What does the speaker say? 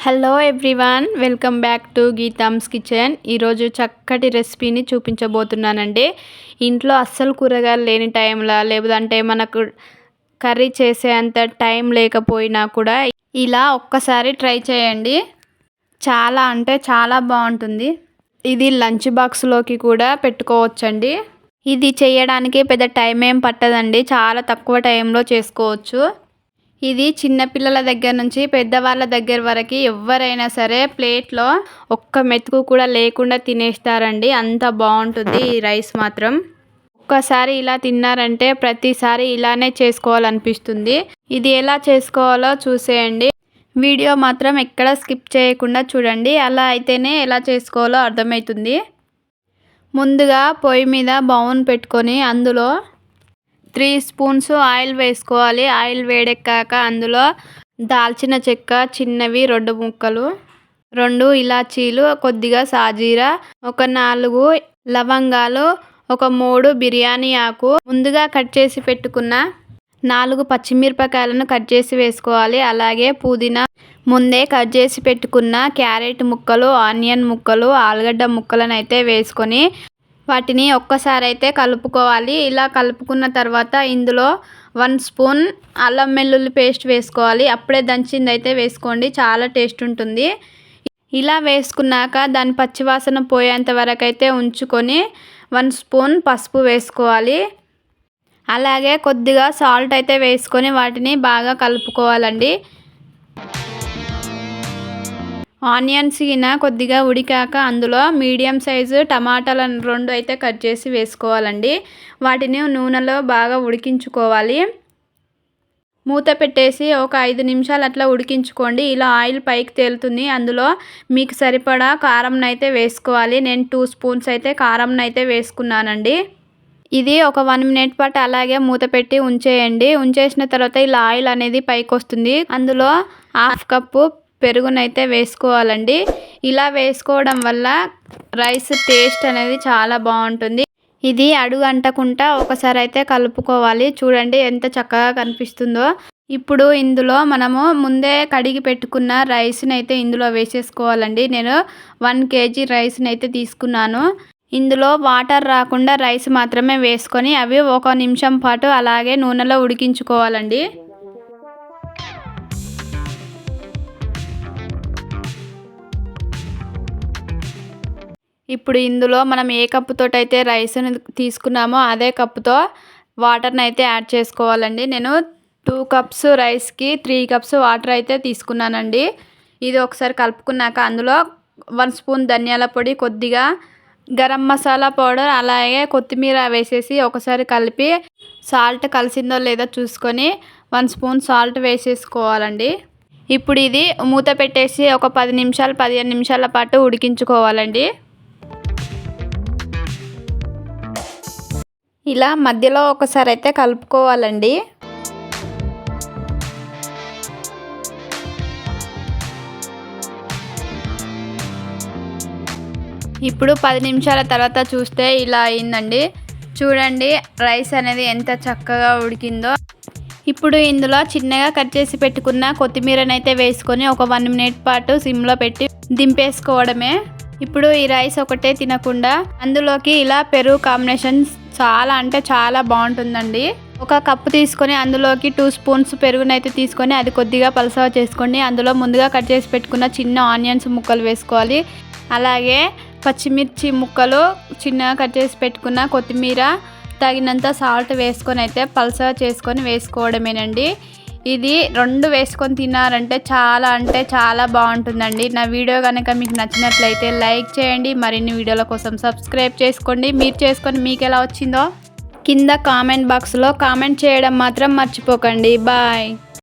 Hello everyone, welcome back to Geetham's kitchen. ఈరోజు చక్కటి రెసిపీని చూపించబోతున్నానండి. ఇంట్లో అస్సలు కూరగాయలు లేని టైంలో, లేదంటే మనకు కర్రీ చేసే అంత టైం లేకపోయినా కూడా ఇలా ఒక్కసారి ట్రై చేయండి. చాలా అంటే చాలా బాగుంటుంది. ఇది లంచ్ బాక్స్లోకి కూడా పెట్టుకోవచ్చండి. ఇది చేయడానికి పెద్ద టైం ఏం పట్టదండి, చాలా తక్కువ టైంలో చేసుకోవచ్చు. ఇది చిన్నపిల్లల దగ్గర నుంచి పెద్దవాళ్ళ దగ్గర వరకు ఎవరైనా సరే ప్లేట్లో ఒక్క మెతుకు కూడా లేకుండా తినేస్తారండి. అంత బాగుంటుంది ఈ రైస్ మాత్రం. ఒక్కసారి ఇలా తిన్నారంటే ప్రతిసారి ఇలానే చేసుకోవాలనిపిస్తుంది. ఇది ఎలా చేసుకోవాలో చూసేయండి. వీడియో మాత్రం ఎక్కడ స్కిప్ చేయకుండా చూడండి, అలా అయితేనే ఎలా చేసుకోవాలో అర్థమవుతుంది. ముందుగా పొయ్యి మీద బౌల్ పెట్టుకొని అందులో 3 స్పూన్స్ ఆయిల్ వేసుకోవాలి. ఆయిల్ వేడెక్కాక అందులో దాల్చిన చెక్క చిన్నవి 2 ముక్కలు, 2 ఇలాచీలు, కొద్దిగా సాజీరా, ఒక 4 లవంగాలు, ఒక 3 బిర్యానీ ఆకు, ముందుగా కట్ చేసి పెట్టుకున్న 4 పచ్చిమిరపకాయలను కట్ చేసి వేసుకోవాలి. అలాగే పుదీనా, ముందే కట్ చేసి పెట్టుకున్న క్యారెట్ ముక్కలు, ఆనియన్ ముక్కలు, ఆలుగడ్డ ముక్కలను అయితే వేసుకొని వాటిని ఒక్కసారి అయితే కలుపుకోవాలి. ఇలా కలుపుకున్న తర్వాత ఇందులో 1 స్పూన్ అల్లం వెల్లుల్లి పేస్ట్ వేసుకోవాలి. అప్పుడే దంచింది అయితే వేసుకోండి, చాలా టేస్ట్ ఉంటుంది. ఇలా వేసుకున్నాక దాని పచ్చివాసన పోయేంత వరకు అయితే ఉంచుకొని 1 స్పూన్ పసుపు వేసుకోవాలి. అలాగే కొద్దిగా సాల్ట్ అయితే వేసుకొని వాటిని బాగా కలుపుకోవాలండి. ఆనియన్స్ కొద్దిగా ఉడికాక అందులో మీడియం సైజు టమాటాలను 2 అయితే కట్ చేసి వేసుకోవాలండి. వాటిని నూనెలో బాగా ఉడికించుకోవాలి. మూత పెట్టేసి ఒక 5 నిమిషాలు అట్లా ఉడికించుకోండి. ఇలా ఆయిల్ పైకి తేలుతుంది. అందులో మీకు సరిపడా కారంను అయితే వేసుకోవాలి. నేను 2 స్పూన్స్ అయితే కారంను అయితే వేసుకున్నానండి. ఇది ఒక 1 మినిట్ పాటు అలాగే మూత పెట్టి ఉంచేయండి. ఉంచేసిన తర్వాత ఇలా ఆయిల్ అనేది పైకి వస్తుంది. అందులో 1/2 కప్పు పెరుగునైతే వేసుకోవాలండి. ఇలా వేసుకోవడం వల్ల రైస్ టేస్ట్ అనేది చాలా బాగుంటుంది. ఇది అడుగు అంటకుండా ఒకసారి అయితే కలుపుకోవాలి. చూడండి ఎంత చక్కగా కనిపిస్తుందో. ఇప్పుడు ఇందులో మనము ముందే కడిగి పెట్టుకున్న రైస్ని అయితే ఇందులో వేసేసుకోవాలండి. నేను 1 kg రైస్ని అయితే తీసుకున్నాను. ఇందులో వాటర్ రాకుండా రైస్ మాత్రమే వేసుకొని అవి 1 నిమిషం పాటు అలాగే నూనెలో ఉడికించుకోవాలండి. ఇప్పుడు ఇందులో మనం ఏ కప్పుతో అయితే రైస్ని తీసుకున్నామో అదే కప్పుతో వాటర్ని అయితే యాడ్ చేసుకోవాలండి. నేను 2 కప్స్ రైస్కి 3 కప్స్ వాటర్ అయితే తీసుకున్నానండి. ఇది ఒకసారి కలుపుకున్నాక అందులో 1 స్పూన్ ధనియాల పొడి, కొద్దిగా గరం మసాలా పౌడర్, అలాగే కొత్తిమీర వేసేసి ఒకసారి కలిపి సాల్ట్ కలిసిందో లేదో చూసుకొని 1 స్పూన్ సాల్ట్ వేసేసుకోవాలండి. ఇప్పుడు ఇది మూత పెట్టేసి ఒక 15 నిమిషాల పాటు ఉడికించుకోవాలండి. ఇలా మధ్యలో ఒకసారి అయితే కలుపుకోవాలండి. ఇప్పుడు 10 నిమిషాల తర్వాత చూస్తే ఇలా అయిందండి. చూడండి రైస్ అనేది ఎంత చక్కగా ఉడికిందో. ఇప్పుడు ఇందులో చిన్నగా కట్ చేసి పెట్టుకున్న కొత్తిమీరని అయితే వేసుకొని ఒక 1 మినిట్ పాటు సిమ్లో పెట్టి దింపేసుకోవడమే. ఇప్పుడు ఈ రైస్ ఒకటే తినకుండా అందులోకి ఇలా పెరుగు కాంబినేషన్ చాలా అంటే చాలా బాగుంటుందండి. 1 కప్పు తీసుకొని అందులోకి 2 స్పూన్స్ పెరుగునైతే తీసుకొని అది కొద్దిగా పలసగా చేసుకోండి. అందులో ముందుగా కట్ చేసి పెట్టుకున్న చిన్న ఆనియన్స్ ముక్కలు వేసుకోవాలి. అలాగే పచ్చిమిర్చి ముక్కలు, చిన్నగా కట్ చేసి పెట్టుకున్న కొత్తిమీర, తగినంత సాల్ట్ వేసుకొని అయితే పలసగా చేసుకొని వేసుకోవడమేనండి. ఇది 2 వేసుకొని తిన్నారంటే చాలా అంటే చాలా బాగుంటుందండి. నా వీడియో కనుక మీకు నచ్చినట్లయితే లైక్ చేయండి. మరిన్ని వీడియోల కోసం సబ్స్క్రైబ్ చేసుకోండి. మీరు చేసుకొని మీకు ఎలా వచ్చిందో కింద కామెంట్ బాక్స్లో కామెంట్ చేయడం మాత్రం మర్చిపోకండి. బాయ్.